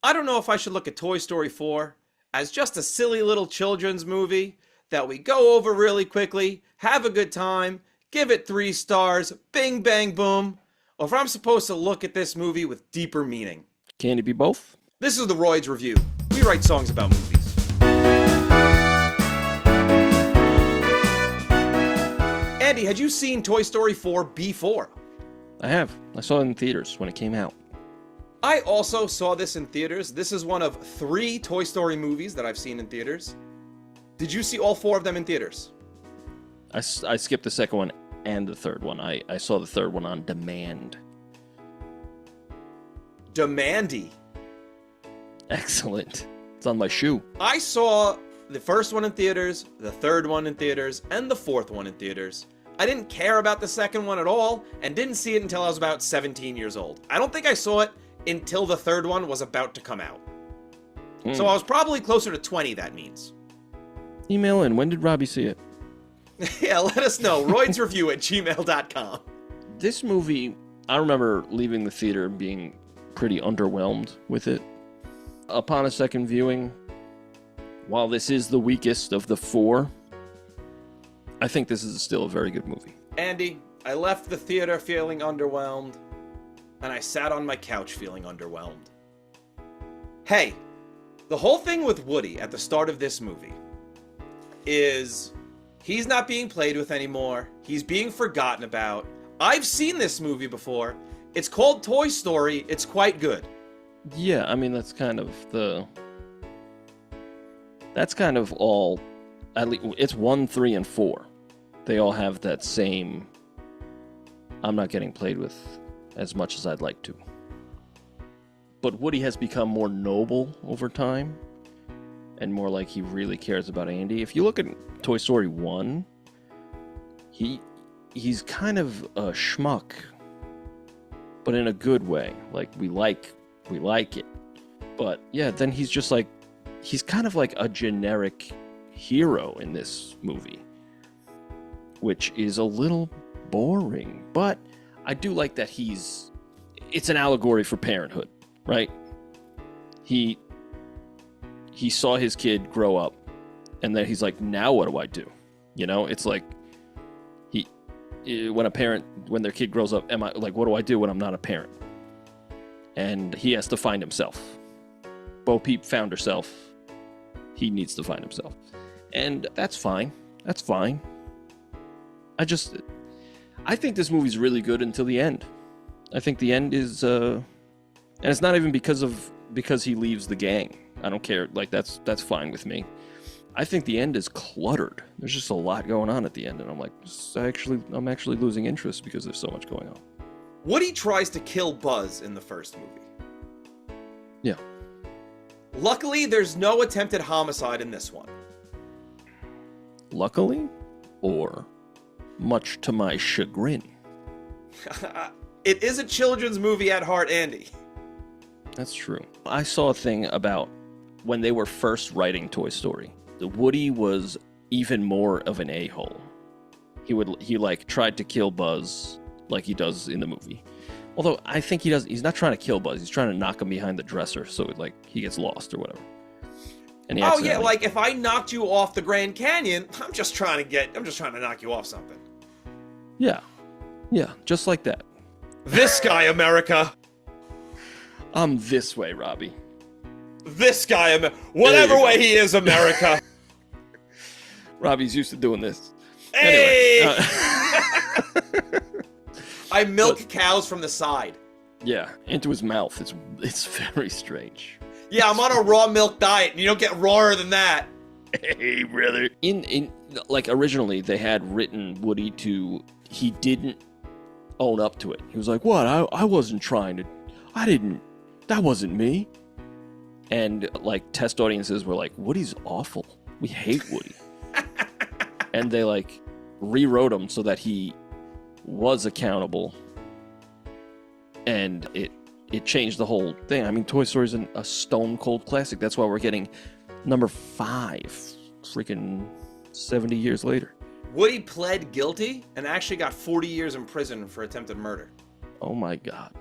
I don't know if I should look at Toy Story 4 as just a silly little children's movie that we go over really quickly, have a good time, give it 3 stars, bing bang boom, or if I'm supposed to look at this movie with deeper meaning. Can it be both? This is the Royds Review. We write songs about movies. Andy, had you seen Toy Story 4 before? I have. I saw it in theaters when it came out. I also saw this in theaters. This is one of 3 Toy Story movies that I've seen in theaters. Did you see all 4 of them in theaters? I skipped the second one and the third one. I saw the third one on demand. Demandy. Excellent. It's on my shoe. I saw the first one in theaters, the third one in theaters, and the fourth one in theaters. I didn't care about the second one at all, and didn't see it until I was about 17 years old. I don't think I saw it until the third one was about to come out. So I was probably closer to 20, that means. Email in. When did Robbie see it? Yeah, let us know. roydsreview@gmail.com. This movie, I remember leaving the theater and being pretty underwhelmed with it. Upon a second viewing, while this is the weakest of the 4, I think this is still a very good movie. Andy, I left the theater feeling underwhelmed, and I sat on my couch feeling underwhelmed. Hey, the whole thing with Woody at the start of this movie is he's not being played with anymore. He's being forgotten about. I've seen this movie before. It's called Toy Story. It's quite good. Yeah, I mean, that's kind of all, at least, it's 1, 3, and 4. They all have that same, I'm not getting played with as much as I'd like to. But Woody has become more noble over time, and more like he really cares about Andy. If you look at Toy Story 1, he's kind of a schmuck, but in a good way. Like, we like it. But yeah, then he's just like, he's kind of like a generic hero in this movie, which is a little boring. But I do like that it's an allegory for parenthood, right? He saw his kid grow up, and then he's like, now what do I do? You know, it's like, when their kid grows up, what do I do when I'm not a parent? And he has to find himself. Bo Peep found herself. He needs to find himself. And that's fine. That's fine. I think this movie's really good until the end. I think the end is, and it's not even because he leaves the gang. I don't care. Like, that's fine with me. I think the end is cluttered. There's just a lot going on at the end, and I'm like, I'm actually losing interest because there's so much going on. Woody tries to kill Buzz in the first movie. Yeah. Luckily, there's no attempted homicide in this one. Luckily, or much to my chagrin? It is a children's movie at heart, Andy. That's true. I saw a thing about when they were first writing Toy Story. Woody was even more of an a-hole. He tried to kill Buzz like he does in the movie. Although I think he's not trying to kill Buzz, he's trying to knock him behind the dresser so he gets lost or whatever. And like if I knocked you off the Grand Canyon, I'm just trying to knock you off something. Yeah. Yeah, just like that. This guy, America. I'm this way, Robbie. This guy, whatever way he is, America. Robbie's used to doing this. Hey! Anyway, I milk cows from the side. Yeah, into his mouth. It's very strange. Yeah, I'm on a raw milk diet, and you don't get rawer than that. Hey, brother. Originally, they had written Woody he didn't own up to it. He was like, what? I wasn't trying to, that wasn't me. And, test audiences were like, Woody's awful. We hate Woody. And they, rewrote him so that he was accountable. And it changed the whole thing. I mean, Toy Story's a stone-cold classic. That's why we're getting number 5 freaking 70 years later. Woody pled guilty and actually got 40 years in prison for attempted murder. Oh, my God.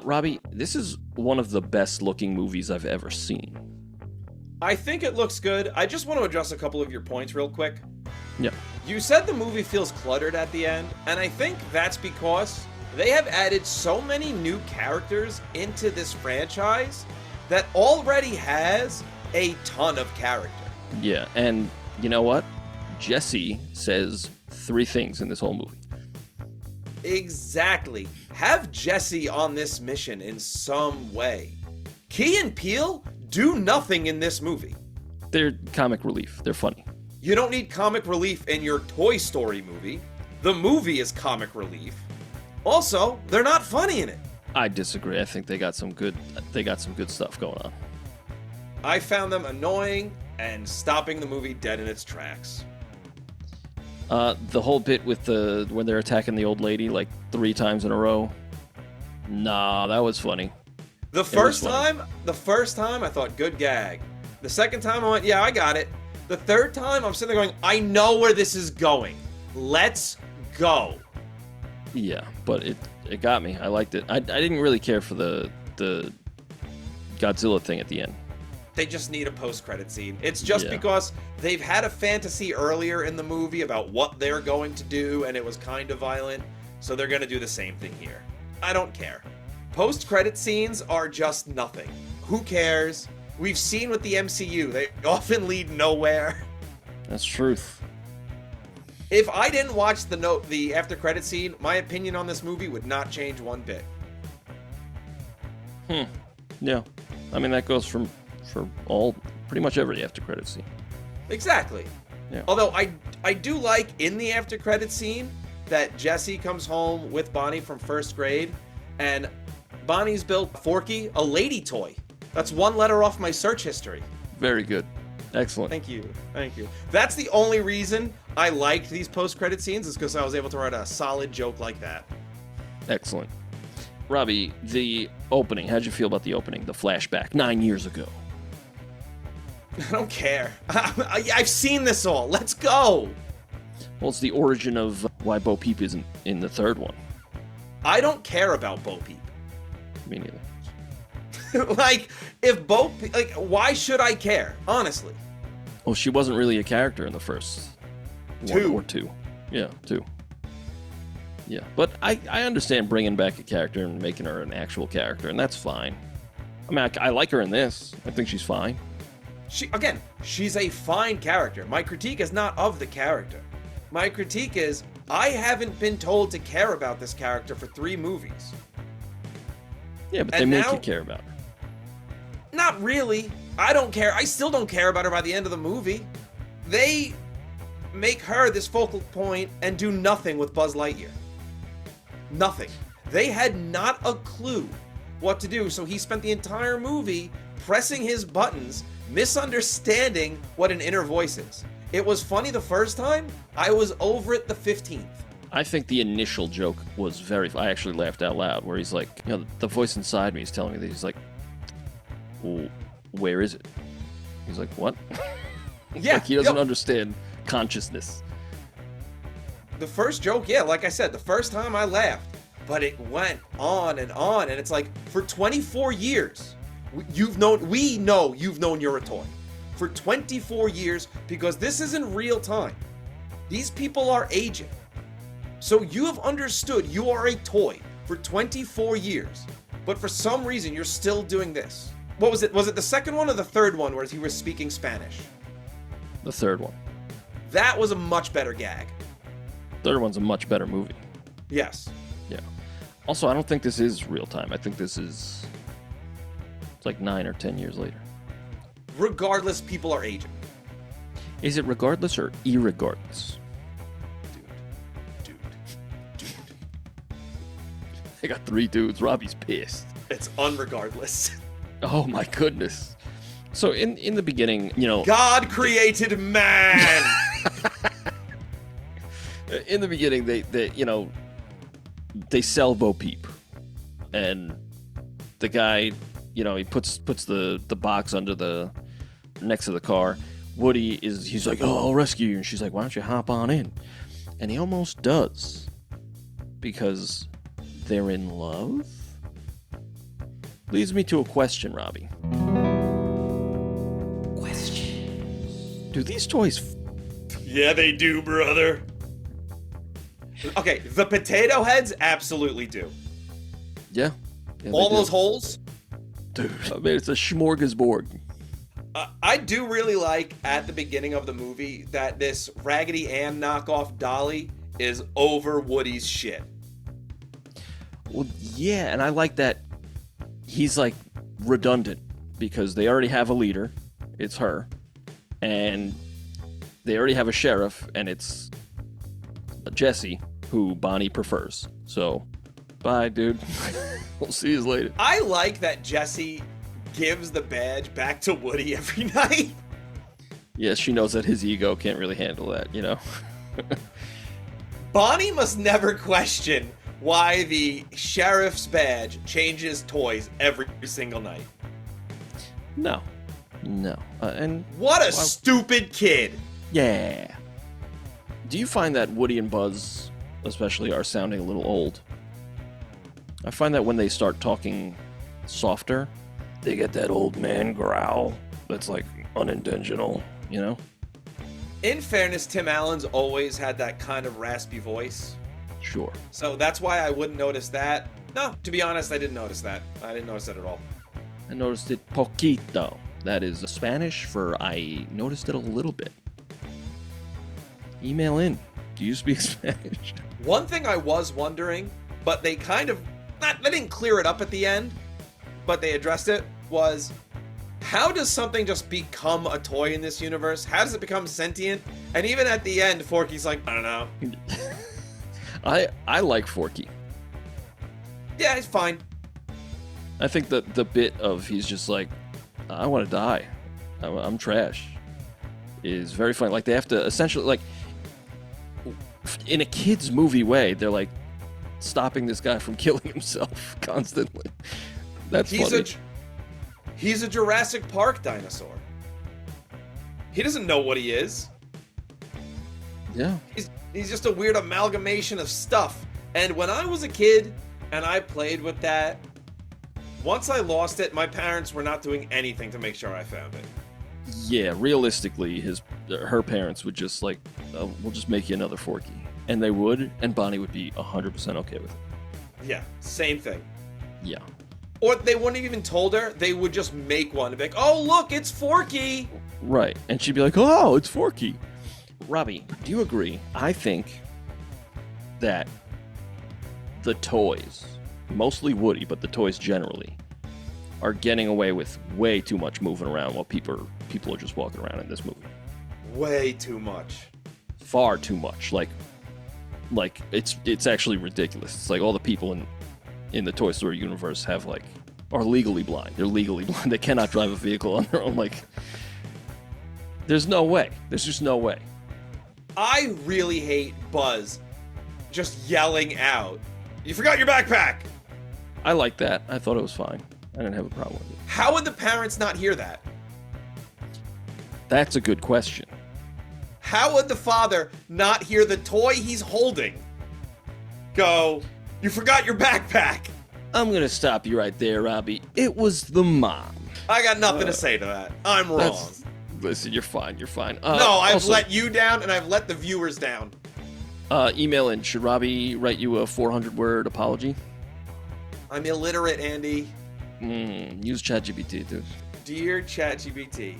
Robbie, this is one of the best looking movies I've ever seen. I think it looks good. I just want to address a couple of your points real quick. Yeah. You said the movie feels cluttered at the end, and I think that's because they have added so many new characters into this franchise that already has a ton of character. Yeah, and you know what? Jessie says 3 things in this whole movie. Exactly. Have Jessie on this mission in some way. Key and Peele do nothing in this movie. They're comic relief. They're funny. You don't need comic relief in your Toy Story movie. The movie is comic relief. Also, they're not funny in it. I disagree. I think they got some good stuff going on. I found them annoying and stopping the movie dead in its tracks. The whole bit with when they're attacking the old lady like 3 times in a row. Nah, that was funny. The first time I thought good gag. The second time I went, yeah, I got it. The third time I'm sitting there going, I know where this is going. Let's go. Yeah, but it got me. I liked it. I didn't really care for the Godzilla thing at the end. They just need a post-credit scene. It's just because they've had a fantasy earlier in the movie about what they're going to do, and it was kind of violent, so they're going to do the same thing here. I don't care. Post-credit scenes are just nothing. Who cares? We've seen with the MCU, they often lead nowhere. That's truth. If I didn't watch the after-credit scene, my opinion on this movie would not change one bit. Yeah. I mean, that goes for pretty much every after-credit scene. Exactly. Yeah. Although I do like in the after-credit scene that Jessie comes home with Bonnie from first grade, and Bonnie's built Forky a lady toy. That's 1 letter off my search history. Very good. Excellent. Thank you. That's the only reason I liked these post-credit scenes, is because I was able to write a solid joke like that. Excellent. Robbie, the opening, how'd you feel about the opening, the flashback, 9 years ago? I don't care. I've seen this all. Let's go. Well, it's the origin of why Bo Peep isn't in the third one. I don't care about Bo Peep. Me neither. Why should I care? Honestly. Well, she wasn't really a character in the first 1 or 2. Yeah, 2. Yeah, but I understand bringing back a character and making her an actual character, and that's fine. I mean, I like her in this. I think she's fine. She's a fine character. My critique is not of the character. My critique is, I haven't been told to care about this character for 3 movies. Yeah, but they make you care about her. Not really. I don't care. I still don't care about her by the end of the movie. They make her this focal point and do nothing with Buzz Lightyear. Nothing. They had not a clue what to do, so he spent the entire movie pressing his buttons, misunderstanding what an inner voice is. It was funny the first time. I was over it the 15th. I think the initial joke was I actually laughed out loud, where he's like, the voice inside me is telling me that he's like, well, where is it? He's like, what? Yeah. Like he doesn't understand consciousness. The first joke, like I said, the first time I laughed, but it went on, and it's like, for 24 years, we know you've known you're a toy. For 24 years, because this isn't real time. These people are aging. So you have understood you are a toy for 24 years, but for some reason you're still doing this. What was it? Was it the second one or the third one where he was speaking Spanish? The third one. That was a much better gag. Third one's a much better movie. Yes. Yeah. Also, I don't think this is real time. I think it's like 9 or 10 years later. Regardless, people are aging. Is it regardless or irregardless? Dude. I got 3 dudes. Robbie's pissed. It's unregardless. Oh my goodness. So in the beginning, God created man. In the beginning, they sell Bo Peep, and the guy, he puts the box under next to the car. Woody he's like, oh, I'll rescue you, and she's like, why don't you hop on in? And he almost does, because they're in love. Leads me to a question, Robbie. Do these toys... Yeah, they do, brother. Okay, the potato heads absolutely do. Yeah. All those holes? Dude, I mean, it's a smorgasbord. I do really like, at the beginning of the movie, that this Raggedy Ann knockoff dolly is over Woody's shit. Well, yeah, and I like that he's, like, redundant, because they already have a leader. It's her. And they already have a sheriff, and it's Jessie, who Bonnie prefers. So, bye, dude. We'll see you later. I like that Jessie gives the badge back to Woody every night. Yeah, she knows that his ego can't really handle that, you know? Bonnie must never question why the sheriff's badge changes toys every single night. No. And what a stupid kid. Yeah. Do you find that Woody and Buzz, especially, are sounding a little old? I find that when they start talking softer, they get that old man growl that's, like, unintentional, you know? In fairness, Tim Allen's always had that kind of raspy voice. Sure. So that's why I wouldn't notice that. No, to be honest, I didn't notice that. I didn't notice that at all. I noticed it poquito. That is Spanish for I noticed it a little bit. Email in. Do you speak Spanish? One thing I was wondering, but they kind of... they didn't clear it up at the end, but they addressed it, was... how does something just become a toy in this universe? How does it become sentient? And even at the end, Forky's like, I don't know. I like Forky. Yeah, he's fine. I think that the bit of he's just like, I want to die. I'm trash. Is very funny. Like, they have to essentially, like, in a kid's movie way, they're like stopping this guy from killing himself constantly. That's funny. He's a Jurassic Park dinosaur. He doesn't know what he is. Yeah. He's just a weird amalgamation of stuff. And when I was a kid and I played with that, once I lost it, my parents were not doing anything to make sure I found it. Yeah, realistically, her parents would just like, we'll just make you another Forky. And they would, and Bonnie would be 100% okay with it. Yeah, same thing. Yeah. Or they wouldn't have even told her. They would just make one and be like, oh, look, it's Forky. Right. And she'd be like, oh, it's Forky. Robbie, do you agree? I think that the toys, mostly Woody, but the toys generally, are getting away with way too much moving around while people are just walking around in this movie. Way too much. Far too much. Like it's actually ridiculous. It's like all the people in the Toy Story universe are legally blind. They're legally blind. They cannot drive a vehicle on their own. Like, there's no way. There's just no way. I really hate Buzz just yelling out, you forgot your backpack! I like that. I thought it was fine. I didn't have a problem with it. How would the parents not hear that? That's a good question. How would the father not hear the toy he's holding go, you forgot your backpack? I'm gonna stop you right there, Robbie. It was the mom. I got nothing to say to that. I'm wrong. Listen, you're fine. You're fine. No, I've let you down, and I've let the viewers down. Email in. Should Robbie write you a 400-word apology? I'm illiterate, Andy. Use ChatGPT, dude. Dear ChatGPT,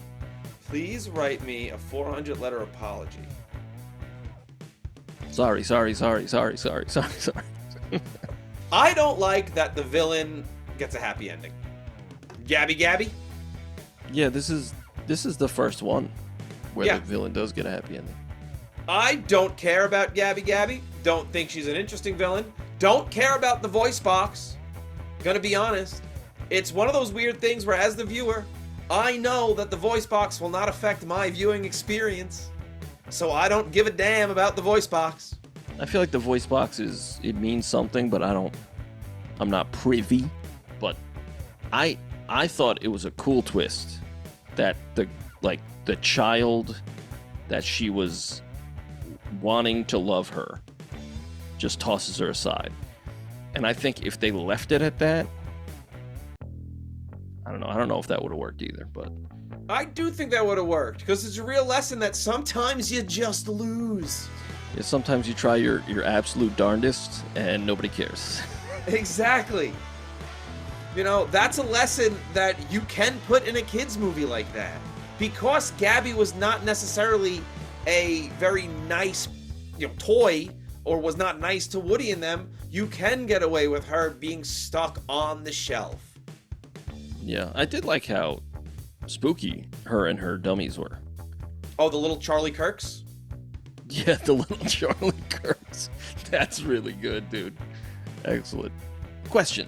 please write me a 400-letter apology. Sorry. I don't like that the villain gets a happy ending. Gabby? Yeah, this is the first one where Yeah. the villain does get a happy ending. I don't care about Gabby. Don't think she's an interesting villain. Don't care about the voice box. Gonna be honest. It's one of those weird things where, as the viewer, I know that the voice box will not affect my viewing experience. So I don't give a damn about the voice box. I feel like the voice box it means something, but I'm not privy. But I thought it was a cool twist that the child that she was wanting to love her just tosses her aside. And I think if they left it at that, don't know. I don't know if that would have worked either, but I do think that would have worked, because it's a real lesson that sometimes you just lose. yeah, sometimes you try your absolute darndest and nobody cares. Exactly. You know, that's a lesson that you can put in a kid's movie like that. Because Gabby was not necessarily a very nice, toy, or was not nice to Woody and them, you can get away with her being stuck on the shelf. Yeah, I did like how spooky her and her dummies were. Oh, the little Charlie Kirks? Yeah, the little Charlie Kirks. That's really good, dude. Excellent. Question.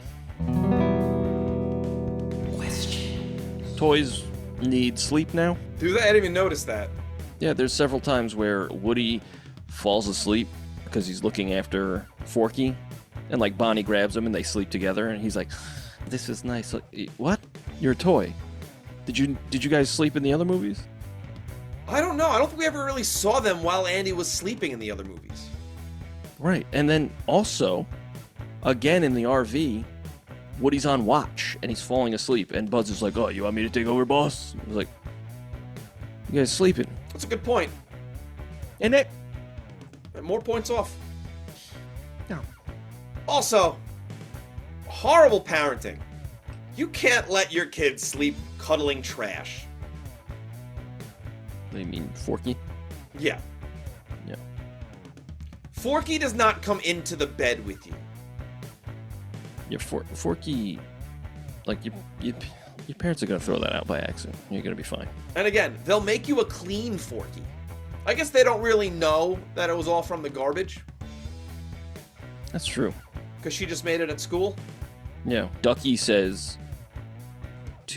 Toys need sleep now? Dude, I didn't even notice that. Yeah, there's several times where Woody falls asleep because he's looking after Forky, and like Bonnie grabs him and they sleep together, and he's like, "This is nice." What? You're a toy. Did you guys sleep in the other movies? I don't know. I don't think we ever really saw them while Andy was sleeping in the other movies. Right, and then also, again in the RV, Woody's on watch and he's falling asleep, and Buzz is like, "Oh, you want me to take over, boss?" He's like, "You guys sleeping?" That's a good point. And it. More points off. No. Also, horrible parenting. You can't let your kids sleep cuddling trash. They mean Forky? Yeah. Yeah. Forky does not come into the bed with you. Yeah, Forky, like your parents are gonna throw that out by accident. You're gonna be fine. And again, they'll make you a clean Forky. I guess they don't really know that it was all from the garbage. That's true. Because she just made it at school. Yeah. Ducky says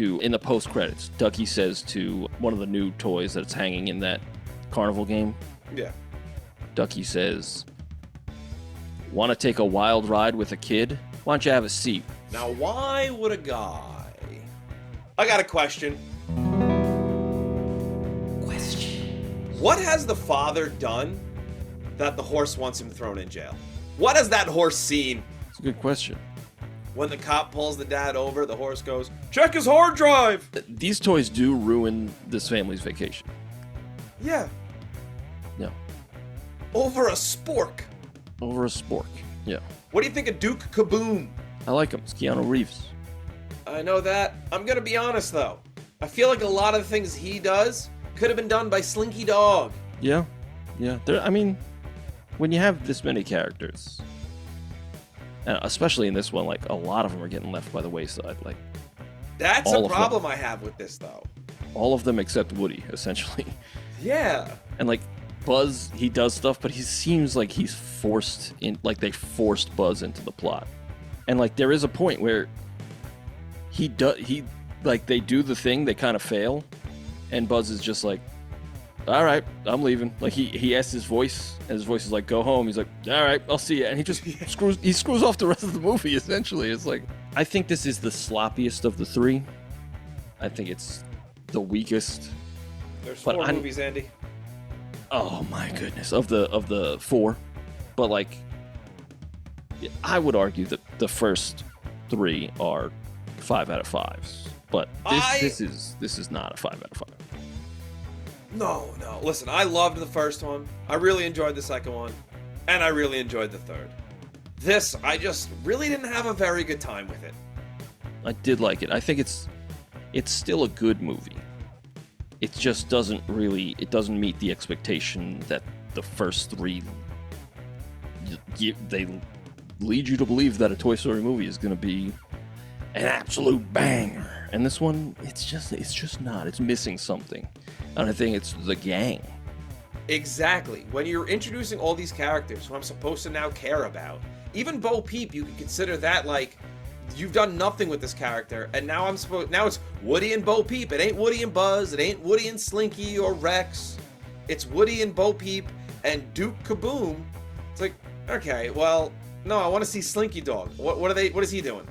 in the post-credits, Ducky says to one of the new toys that's hanging in that carnival game. Yeah. Ducky says, "Want to take a wild ride with a kid? Why don't you have a seat?" Now, why would a guy... I got a question. What has the father done that the horse wants him thrown in jail? What has that horse seen? It's a good question. When the cop pulls the dad over, the horse goes, "Check his hard drive!" These toys do ruin this family's vacation. Yeah. Yeah. Over a spork. Over a spork. Yeah. What do you think of Duke Kaboom? I like him. It's Keanu Reeves. I know that. I'm gonna be honest, though. I feel like a lot of the things he does could have been done by Slinky Dog. Yeah. Yeah. I mean, when you have this many characters, and especially in this one, like, a lot of them are getting left by the wayside. Like, that's a problem I have with this, though. All of them except Woody, essentially. Yeah. And, like, Buzz, he does stuff, but he seems like he's forced in, like, they forced Buzz into the plot. And, like, there is a point where they do the thing, they kind of fail, and Buzz is just like, "All right, I'm leaving." Like, he asks his voice, and his voice is like, "Go home." He's like, "All right, I'll see you." And he just screws off the rest of the movie, essentially. It's like, I think this is the sloppiest of the three. I think it's the weakest. There's four movies, Andy. Oh my goodness, of the four. But, like, I would argue that the first three are 5 out of 5s. But this is not a 5 out of 5. No. Listen, I loved the first one. I really enjoyed the second one. And I really enjoyed the third. This, I just really didn't have a very good time with it. I did like it. I think it's still a good movie. It just doesn't meet the expectation that the first three, they lead you to believe that a Toy Story movie is going to be an absolute banger. And this one, it's just not. It's missing something. And I think it's the gang. Exactly. When you're introducing all these characters who I'm supposed to now care about, even Bo Peep, you can consider that like you've done nothing with this character, and now it's Woody and Bo Peep. It ain't Woody and Buzz. It ain't Woody and Slinky or Rex. It's Woody and Bo Peep and Duke Kaboom. It's like, okay, well, no, I want to see Slinky Dog. What is he doing?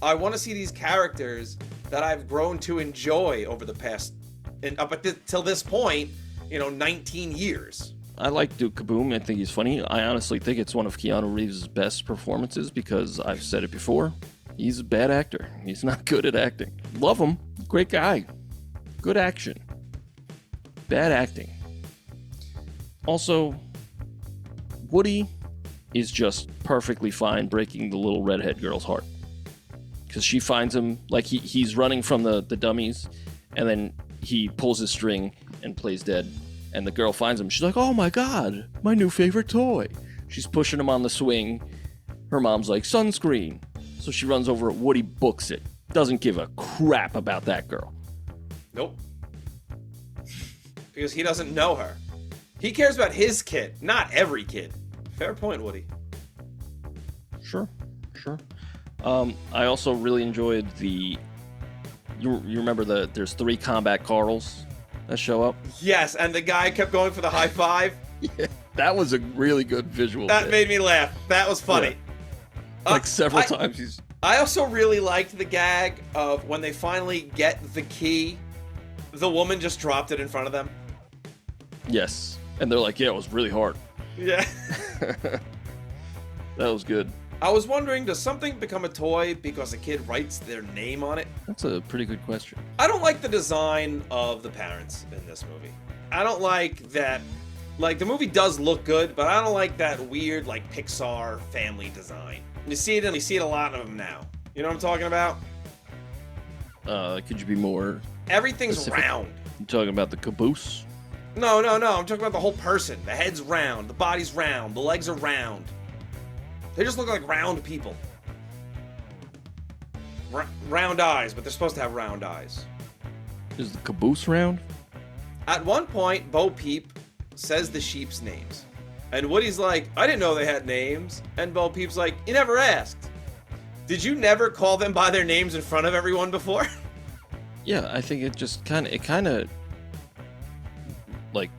I want to see these characters that I've grown to enjoy over the past, and up till this point, 19 years. I like Duke Kaboom. I think he's funny. I honestly think it's one of Keanu Reeves' best performances because I've said it before. he's a bad actor. He's not good at acting. Love him. Great guy. Good action. Bad acting. Also, Woody is just perfectly fine breaking the little redhead girl's heart. Because she finds him, like he's running from the dummies, and then he pulls his string and plays dead. And the girl finds him. She's like, oh my god, my new favorite toy. She's pushing him on the swing. Her mom's like, sunscreen. So she runs over. Woody books it. Doesn't give a crap about that girl. Nope. Because he doesn't know her. He cares about his kid, not every kid. Fair point, Woody. Sure. I also really enjoyed the... You remember there's 3 combat Carls that show up? Yes, and the guy kept going for the high five. Yeah, that was a really good visual. That made me laugh. That was funny. Yeah. Like several times. I also really liked the gag of when they finally get the key, the woman just dropped it in front of them. Yes. And they're like, yeah, it was really hard. Yeah. That was good. I was wondering, does something become a toy because a kid writes their name on it? That's a pretty good question. I don't like the design of the parents in this movie. I don't like that. Like, the movie does look good, but I don't like that weird, like, Pixar family design. You see it a lot of them now. You know what I'm talking about? Could you be more... Everything's specific? round. You talking about the caboose? No. I'm talking about the whole person. The head's round. The body's round. The legs are round. They just look like round people. Round eyes, but they're supposed to have round eyes. Is the caboose round? At one point, Bo Peep says the sheep's names. And Woody's like, I didn't know they had names. And Bo Peep's like, you never asked. Did you never call them by their names in front of everyone before? Yeah, I think it just kind of like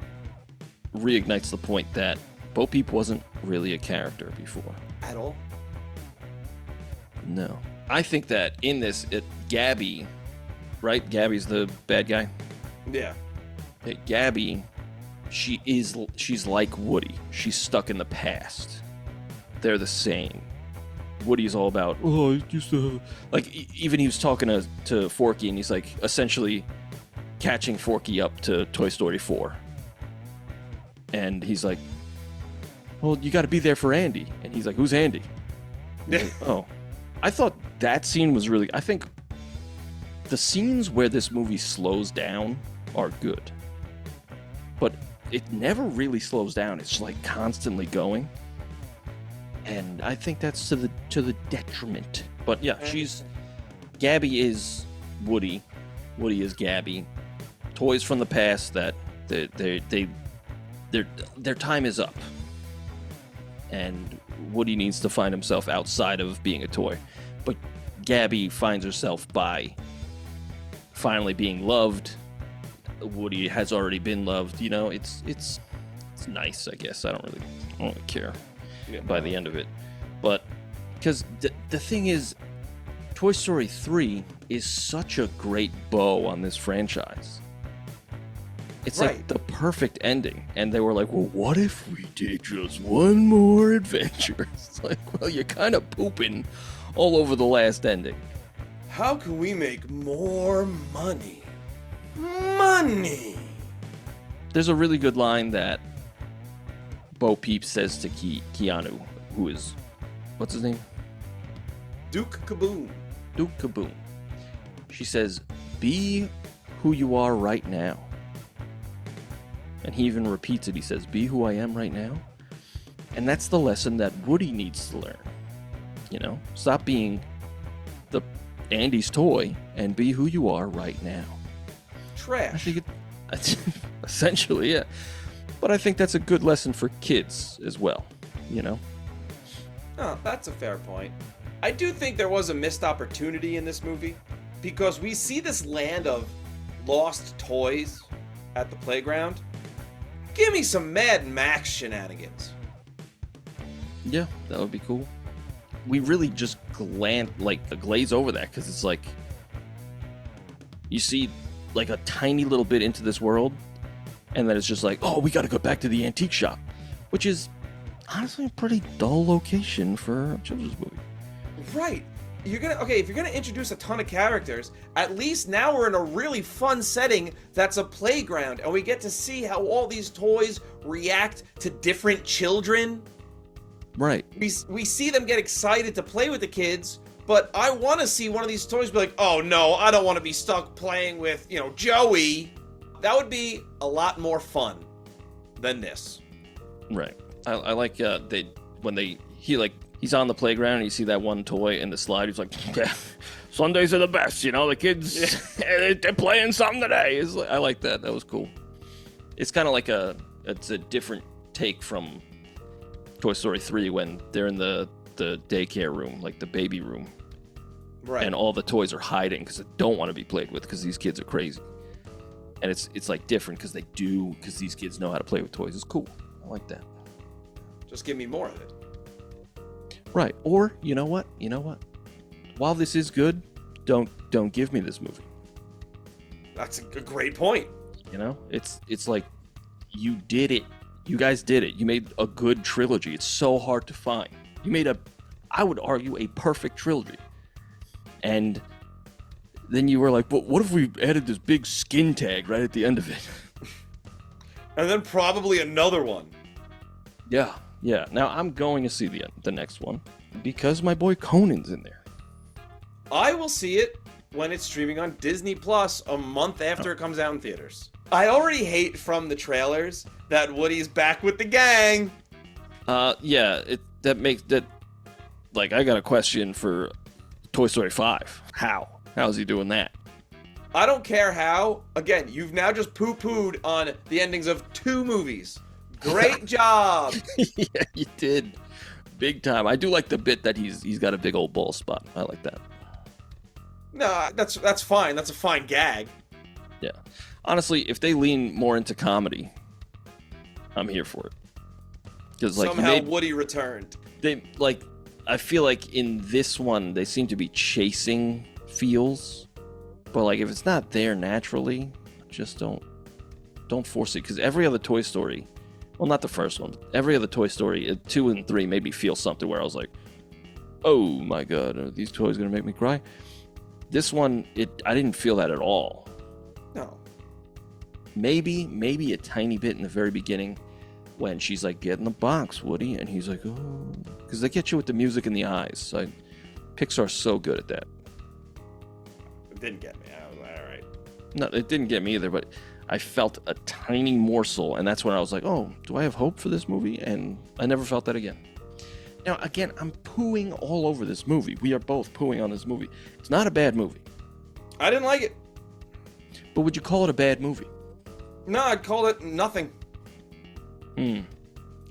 reignites the point that Bo Peep wasn't really a character before. At all? No. I think that in this, Gabby, right? Gabby's the bad guy? Yeah. Gabby, she's like Woody. She's stuck in the past. They're the same. Woody's all about, oh, I used to... Like, even he was talking to Forky, and he's like, essentially catching Forky up to Toy Story 4. And he's like, well, you got to be there for Andy. And he's like, who's Andy? Like, oh. I thought that scene was really... I think the scenes where this movie slows down are good. But it never really slows down. It's like constantly going. And I think that's to the detriment. But yeah, Gabby is Woody. Woody is Gabby. Toys from the past that their time is up. And Woody needs to find himself outside of being a toy. But Gabby finds herself by finally being loved. Woody has already been loved. You know, it's nice, I guess. I don't really care by the end of it. But because the thing is, Toy Story 3 is such a great bow on this franchise. It's like the perfect ending. And they were like, well, what if we did just one more adventure? It's like, well, you're kind of pooping all over the last ending. How can we make more money? Money! There's a really good line that Bo Peep says to Keanu, who is, what's his name? Duke Kaboom. Duke Kaboom. She says, be who you are right now. And he even repeats it. He says, be who I am right now. And that's the lesson that Woody needs to learn. You know, stop being the Andy's toy and be who you are right now. Trash. I think essentially, yeah. But I think that's a good lesson for kids as well, you know? Oh, that's a fair point. I do think there was a missed opportunity in this movie because we see this land of lost toys at the playground. Give me some Mad Max shenanigans. Yeah, that would be cool. We really just glaze over that because it's like you see like a tiny little bit into this world and then it's just like, oh, we got to go back to the antique shop, which is honestly a pretty dull location for a children's movie. Right. if you're gonna introduce a ton of characters, at least now we're in a really fun setting that's a playground, and we get to see how all these toys react to different children. Right. We see them get excited to play with the kids, but I want to see one of these toys be like, oh no, I don't want to be stuck playing with, Joey. That would be a lot more fun than this. Right. I like he's on the playground and you see that one toy in the slide. He's like, Sundays are the best, the kids, they're playing something today. I like that. That was cool. It's kind of like it's a different take from Toy Story 3 when they're in the daycare room, like the baby room. Right. And all the toys are hiding because they don't want to be played with because these kids are crazy. And it's like different because these kids know how to play with toys. It's cool. I like that. Just give me more of it. Right. Or you know what? While this is good, don't give me this movie. That's a great point. It's like you did it. You guys did it. You made a good trilogy. It's so hard to find. You made I would argue, a perfect trilogy. And then you were like, but what if we added this big skin tag right at the end of it? And then probably another one. Yeah. Now I'm going to see the next one because my boy Conan's in there. I will see it when it's streaming on Disney Plus a month after it comes out in theaters. I already hate from the trailers that Woody's back with the gang. Yeah, I got a question for Toy Story 5. How's he doing that? I don't care how. Again, you've now just poo-pooed on the endings of 2 movies. Great job. Yeah, you did. Big time. I do like the bit that he's got a big old ball spot. I like that. No, that's fine. That's a fine gag. Yeah. Honestly, if they lean more into comedy, I'm here for it. Because somehow Woody returned. I feel like in this one they seem to be chasing feels, but if it's not there naturally, just don't force it. Because every other Toy Story, well, not the first one, but every other Toy Story, 2 and 3 made me feel something where I was like, oh my god, are these toys gonna make me cry? This one, I didn't feel that at all. No. Maybe a tiny bit in the very beginning when she's like, get in the box, Woody, and he's like, oh, because they get you with the music in the eyes. Pixar's so good at that. It didn't get me. I was like, all right. No, it didn't get me either, but I felt a tiny morsel, and that's when I was like, oh, do I have hope for this movie? And I never felt that again. Now, again, I'm pooing all over this movie. We are both pooing on this movie. It's not a bad movie. I didn't like it. But would you call it a bad movie? No, I'd call it nothing.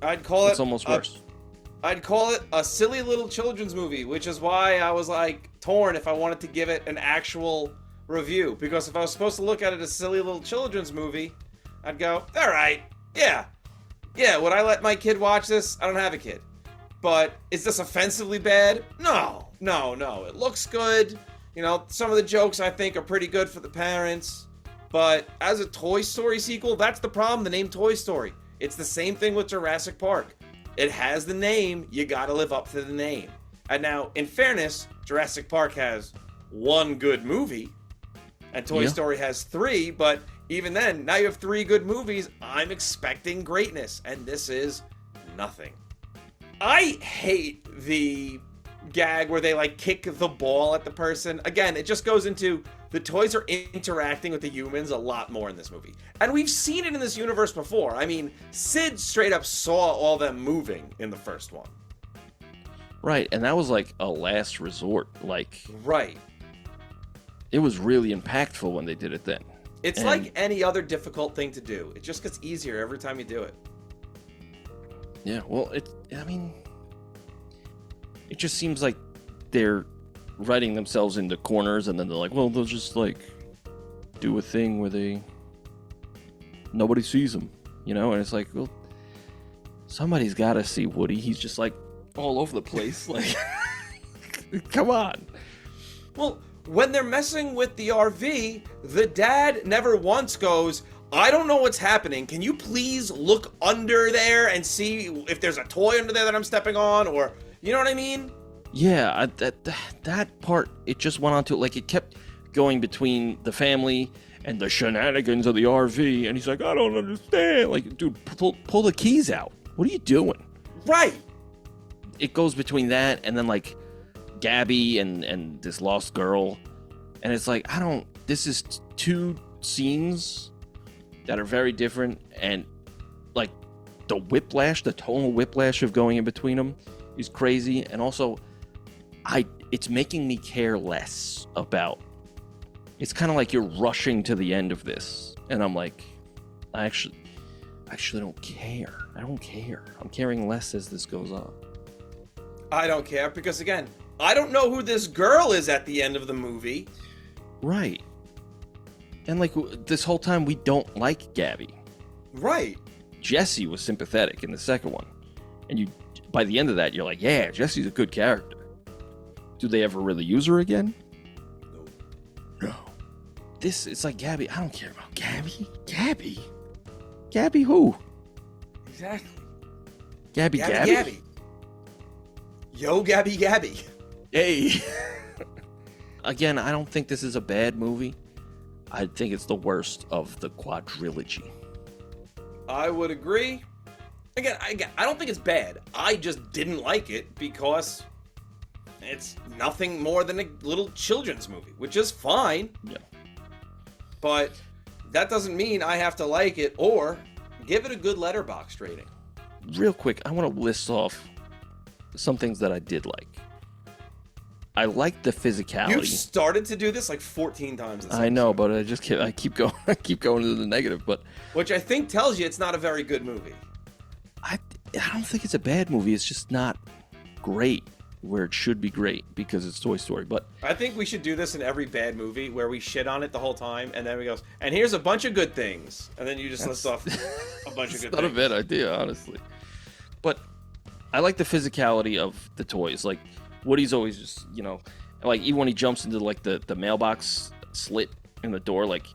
I'd call it... It's almost worse. I'd call it a silly little children's movie, which is why I was torn if I wanted to give it an actual review. Because if I was supposed to look at it as a silly little children's movie, I'd go, all right, yeah, would I let my kid watch this? I don't have a kid. But is this offensively bad? No. It looks good. Some of the jokes I think are pretty good for the parents. But as a Toy Story sequel, that's the problem, the name Toy Story. It's the same thing with Jurassic Park. It has the name, you gotta live up to the name. And now, in fairness, Jurassic Park has 1 good movie, and Toy Story has 3, but even then, now you have 3 good movies, I'm expecting greatness, and this is nothing. I hate the gag where they kick the ball at the person. Again, it just goes into the toys are interacting with the humans a lot more in this movie. And we've seen it in this universe before. I mean, Sid straight up saw all them moving in the first one. Right, and that was a last resort. Right. It was really impactful when they did it then. It's like any other difficult thing to do. It just gets easier every time you do it. Yeah, well, it just seems like they're writing themselves into corners, and then they're like, well, they'll just do a thing where nobody sees them, and it's like, well, somebody's got to see Woody. He's just all over the place. Come on. Well, when they're messing with the RV, the dad never once goes, I don't know what's happening. Can you please look under there and see if there's a toy under there that I'm stepping on? Or, you know what I mean? Yeah, that part, it just went on to, like, it kept going between the family and the shenanigans of the RV, and he's like, I don't understand. Like, dude, pull the keys out. What are you doing? Right. It goes between that and then, like, Gabby and this lost girl, and it's like, this is two scenes that are very different, and, like, the tonal whiplash of going in between them is crazy, and also, it's making me care less about. It's kind of like you're rushing to the end of this, and I'm like, I actually don't care. I don't care. I'm caring less as this goes on. I don't care because, again, I don't know who this girl is at the end of the movie. Right. And, like, this whole time we don't like Gabby. Right. Jessie was sympathetic in the second one, and by the end of that, you're like, yeah, Jessie's a good character. Do they ever really use her again? No. It's like Gabby. I don't care about Gabby. Gabby who? Exactly. Gabby. Yo, Gabby. Hey. Again, I don't think this is a bad movie. I think it's the worst of the quadrilogy. I would agree. Again, I don't think it's bad. I just didn't like it because it's nothing more than a little children's movie, which is fine. Yeah. But that doesn't mean I have to like it or give it a good Letterboxd rating. Real quick, I want to list off some things that I did like. I like the physicality. You've started to do this like 14 times this I know, but I keep going. I keep going to the negative, but which I think tells you it's not a very good movie. I don't think it's a bad movie. It's just not great where it should be great because it's Toy Story. But I think we should do this in every bad movie where we shit on it the whole time, and then we go, and here's a bunch of good things, and then you just list off a bunch of good things. Not a bad idea, honestly. But I like the physicality of the toys. Like, Woody's always just, like, even when he jumps into, like, the mailbox slit in the door, like,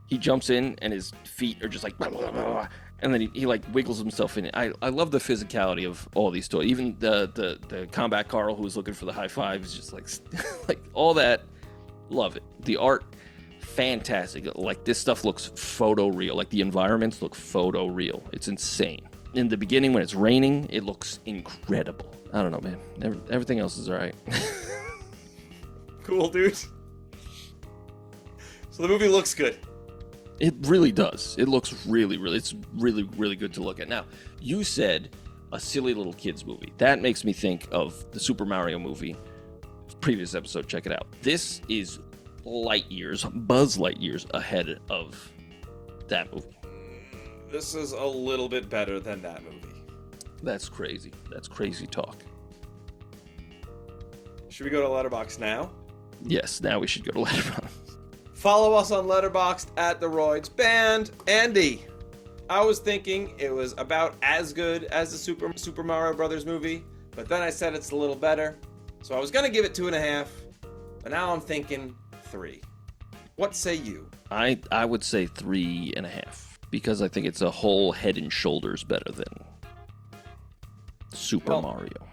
he jumps in and his feet are just like, blah, blah, blah, blah, and then he like wiggles himself in it. I love the physicality of all these toys. Even the combat Carl who was looking for the high five is just like like all that. Love it. The art, fantastic. Like, this stuff looks photo real. Like, the environments look photo real. It's insane. In the beginning when it's raining, it looks incredible. I don't know, man. Everything else is all right. Cool, dude. So the movie looks good. It really does. It looks it's really, really good to look at. Now, you said a silly little kids movie. That makes me think of the Super Mario movie. Previous episode, check it out. This is Buzz light years ahead of that movie. This is a little bit better than that movie. That's crazy. That's crazy talk. Should we go to Letterboxd now? Yes, now we should go to Letterboxd. Follow us on Letterboxd at TheRoydsBand. Andy, I was thinking it was about as good as the Super Mario Brothers movie, but then I said it's a little better. So I was going to give it 2.5, but now I'm thinking 3. What say you? I would say 3.5, because I think it's a whole head and shoulders better than Super Mario.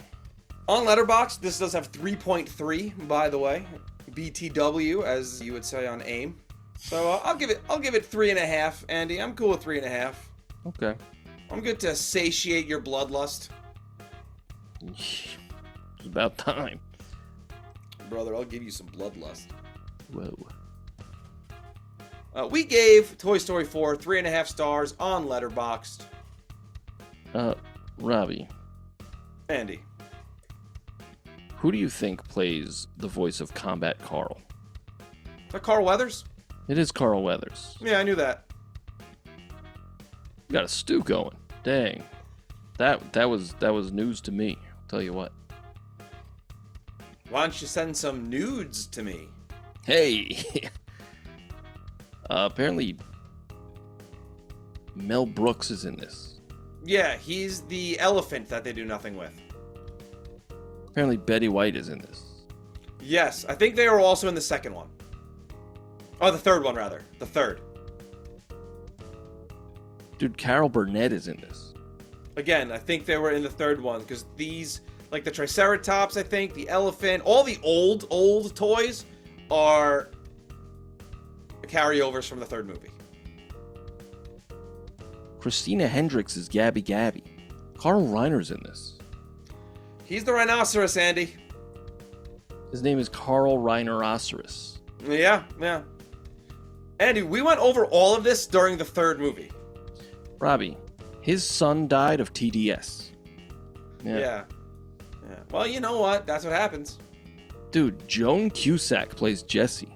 On Letterboxd, this does have 3.3, by the way. BTW, as you would say on AIM. So I'll give it 3.5, Andy. I'm cool with 3.5. Okay. I'm good to satiate your bloodlust. It's about time. Brother, I'll give you some bloodlust. Whoa. We gave Toy Story 4 3.5 stars on Letterboxd. Robbie. Andy. Who do you think plays the voice of Combat Carl? Is that Carl Weathers? It is Carl Weathers. Yeah, I knew that. You got a stew going. Dang. That was news to me. I'll tell you what. Why don't you send some nudes to me? Hey. Apparently Mel Brooks is in this. Yeah, he's the elephant that they do nothing with. Apparently Betty White is in this. Yes, I think they were also in the second one. Oh, the third one, rather. The third. Dude, Carol Burnett is in this. Again, I think they were in the third one, because these Like the Triceratops, I think, the elephant, all the old toys are carryovers from the third movie. Christina Hendricks is Gabby Gabby. Carl Reiner's in this. He's the rhinoceros, Andy. His name is Carl Rhinoceros. Yeah. Andy, we went over all of this during the third movie. Robbie, his son died of TDS. Yeah. Well, you know what? That's what happens. Dude, Joan Cusack plays Jessie.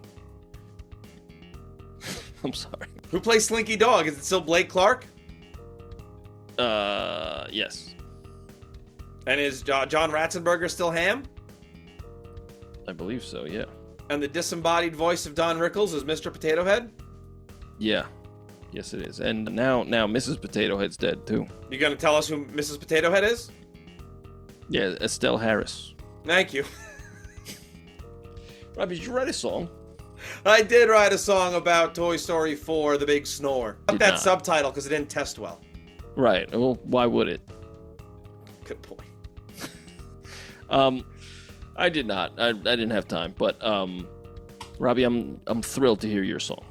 I'm sorry. Who plays Slinky Dog? Is it still Blake Clark? Yes. And is John Ratzenberger still Ham? I believe so, yeah. And the disembodied voice of Don Rickles is Mr. Potato Head? Yeah. Yes, it is. And now Mrs. Potato Head's dead, too. You gonna tell us who Mrs. Potato Head is? Yeah, Estelle Harris. Thank you. Robbie, did you write a song? I did write a song about Toy Story 4, The Big Snore. Not that not. subtitle because it didn't test well. Right. Well, why would it? Good point. I did not. I didn't have time. But Robbie, I'm thrilled to hear your song.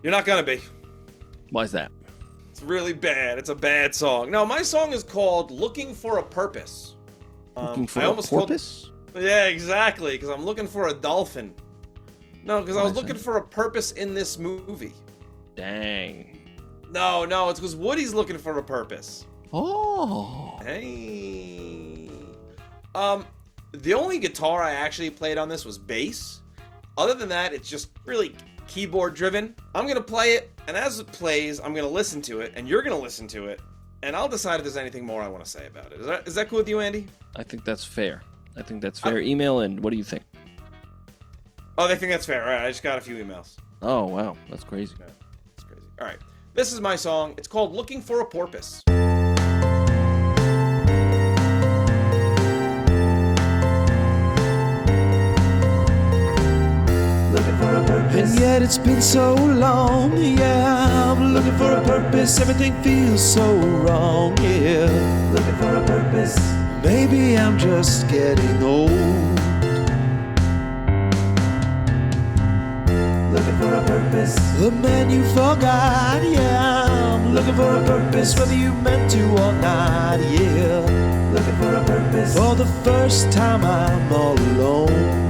You're not gonna be. Why's that? It's really bad. It's a bad song. No, my song is called Looking for a Purpose. Looking for a porpoise? Yeah, exactly, because I'm looking for a dolphin. No, because I was looking for a purpose in this movie. Dang. No, it's because Woody's looking for a purpose. Oh. Hey. The only guitar I actually played on this was bass. Other than that, it's just really keyboard driven. I'm going to play it, and as it plays, I'm going to listen to it, and you're going to listen to it, and I'll decide if there's anything more I want to say about it. Is that cool with you, Andy? I think that's fair. Email in. What do you think? Oh, they think that's fair. All right, I just got a few emails. Oh, wow. That's crazy. Yeah, that's crazy. All right. This is my song. It's called Looking for a Porpoise. And yet it's been so long, yeah, I'm looking for a purpose, everything feels so wrong, yeah. Looking for a purpose, maybe I'm just getting old. Looking for a purpose, the man you forgot, yeah, I'm looking for a purpose, whether you meant to or not, yeah. Looking for a purpose, for the first time I'm all alone.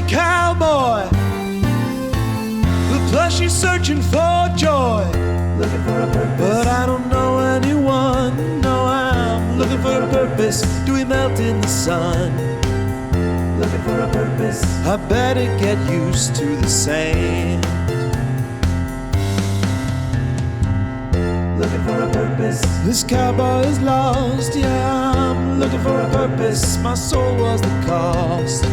Cowboy, the plushie's searching for joy, looking for a purpose, but I don't know anyone. No, I'm looking for a purpose. Do we melt in the sun? Looking for a purpose, I better get used to the sand. Looking for a purpose, this cowboy is lost. Yeah, I'm looking for a purpose. My soul was the cost.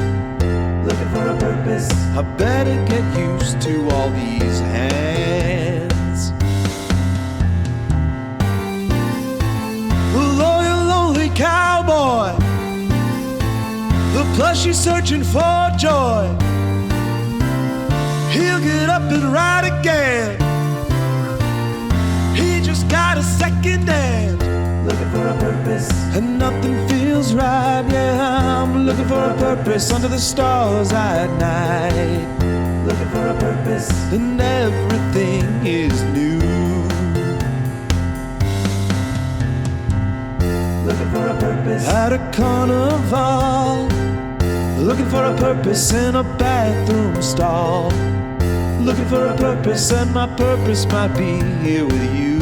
Looking for a purpose, I better get used to all these hands. The loyal, lonely cowboy, the plushie searching for joy. He'll get up and ride again. He just got a second hand. Looking for a purpose, and nothing feels right, yeah, I'm looking for a purpose under the stars at night. Looking for a purpose, and everything is new. Looking for a purpose, at a carnival. Looking for a purpose in a bathroom stall. Looking for a purpose, and my purpose might be here with you.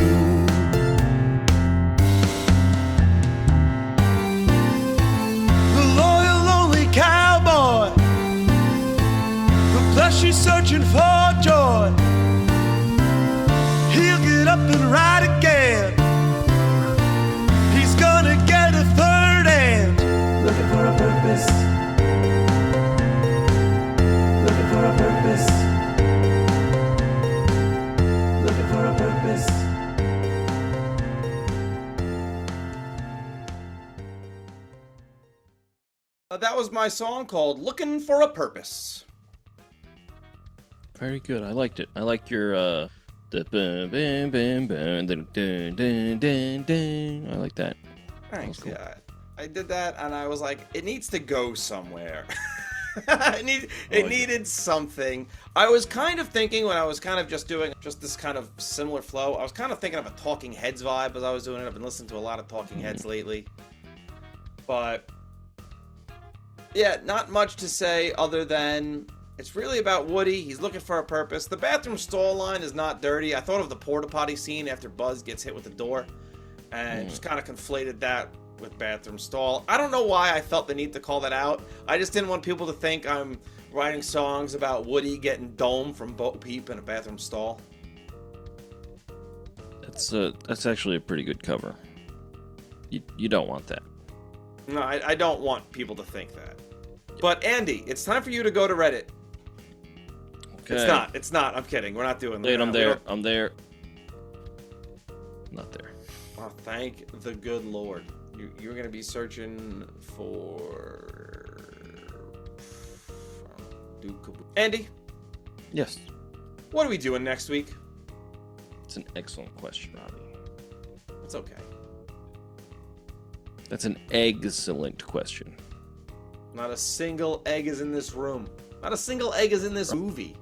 Cowboy, the plushie's searching for joy. He'll get up and ride again. He's gonna get a third hand. Looking for a purpose. Looking for a purpose. Looking for a purpose. That was my song called Looking for a Purpose. Very good. I liked it. I like your The bum, bum, bum, bum, dun, dun, dun, dun, dun. I like that. Thanks. Cool. Yeah, I did that, and I was like, it needs to go somewhere. It needed something. I was kind of thinking when I was kind of just doing just this kind of similar flow, I was kind of thinking of a Talking Heads vibe as I was doing it. I've been listening to a lot of Talking Heads lately. But, yeah, not much to say other than it's really about Woody. He's looking for a purpose. The bathroom stall line is not dirty. I thought of the porta potty scene after Buzz gets hit with the door and just kind of conflated that with bathroom stall. I don't know why I felt the need to call that out. I just didn't want people to think I'm writing songs about Woody getting domed from Bo Peep in a bathroom stall. That's actually a pretty good cover. You don't want that. No, I don't want people to think that. But Andy, it's time for you to go to Reddit. Okay. It's not. I'm kidding. We're not doing that. Wait, I'm there. I'm there. Not there. Oh, thank the good Lord. You're going to be searching for... Andy? Yes. What are we doing next week? It's an excellent question, Robbie. It's okay. That's an excellent question. Not a single egg is in this room. Not a single egg is in this movie.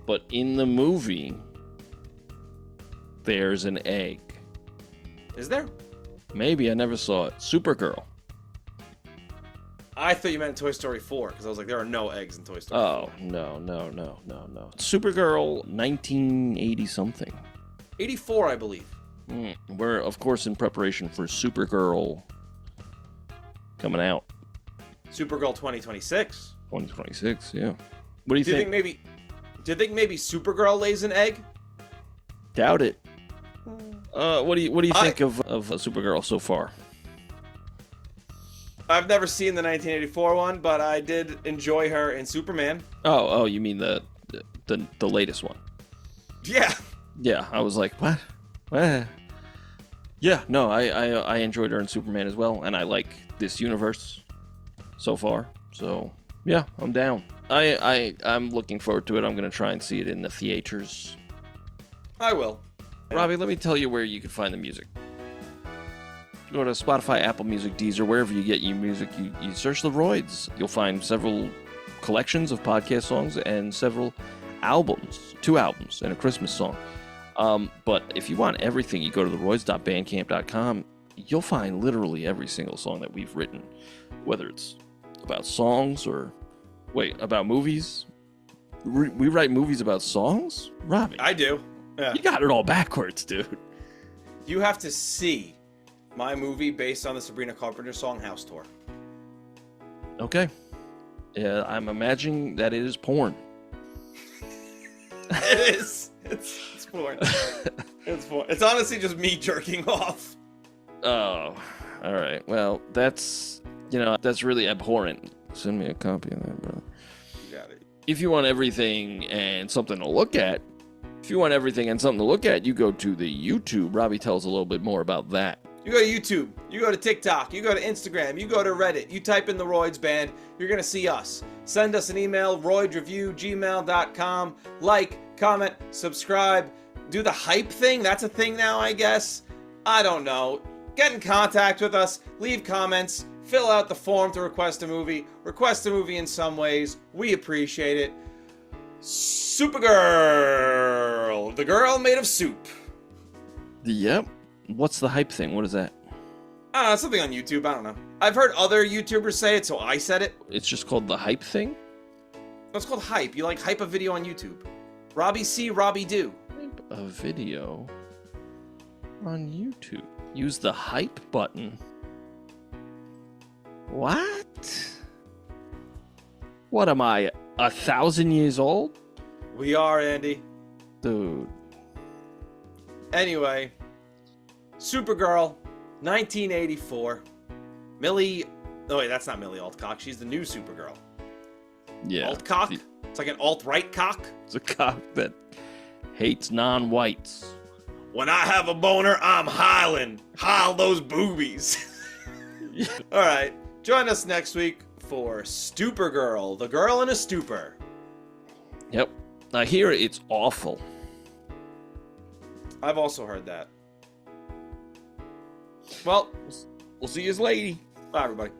But in the movie, there's an egg. Is there? Maybe, I never saw it. Supergirl. I thought you meant Toy Story 4, because I was like, there are no eggs in Toy Story 4. Oh, no. Supergirl, 1980-something. 84, I believe. We're, of course, in preparation for Supergirl coming out. Supergirl 2026. 2026, yeah. What do you think? Do you think maybe Supergirl lays an egg? Doubt it. What do you think of Supergirl so far? I've never seen the 1984 one, but I did enjoy her in Superman. Oh, you mean the latest one? Yeah. Yeah, I was like, what? Yeah, no, I enjoyed her in Superman as well, and I like this universe so far. So yeah, I'm down. I'm looking forward to it. I'm gonna try and see it in the theaters. I will. Robbie, let me tell you where you can find the music. Go to Spotify, Apple Music, Deezer, wherever you get your music. You search The Royds. You'll find several collections of podcast songs and several albums, 2 albums and a Christmas song. But if you want everything, you go to TheRoyds.bandcamp.com. You'll find literally every single song that we've written, whether it's about songs or about movies. We write movies about songs, Robbie. I do. Yeah. You got it all backwards, dude. You have to see my movie based on the Sabrina Carpenter song House Tour. Okay. Yeah, I'm imagining that it is porn. It is. It's porn. It's porn. It's honestly just me jerking off. Oh, all right. Well, that's really abhorrent. Send me a copy of that, brother. You got it. If you want everything and something to look at, you go to the YouTube. Robbie tells a little bit more about that. You go to YouTube, you go to TikTok, you go to Instagram, you go to Reddit, you type in the Royds Band, you're going to see us. Send us an email, roydsreview@gmail.com. Like, comment, subscribe, do the hype thing. That's a thing now, I guess. I don't know. Get in contact with us, leave comments, fill out the form to request a movie in some ways. We appreciate it. Supergirl, the girl made of soup. Yep. What's the hype thing? What is that? I don't know, something on YouTube. I don't know. I've heard other YouTubers say it, so I said it. It's just called the hype thing? It's called hype. You like hype a video on YouTube. Robbie C, Robbie do. Hype a video on YouTube. Use the hype button. What? What am I, 1,000 years old? We are, Andy. Dude. Anyway, Supergirl, 1984. Millie... Oh, wait, that's not Millie Altcock. She's the new Supergirl. Yeah. Altcock? It's like an alt-right cock? It's a cock that hates non-whites. When I have a boner, I'm hiling. Hile those boobies. All right. Join us next week for Supergirl, the girl in a stupor. Yep. I hear it's awful. I've also heard that. Well, We'll see his lady. bye, everybody.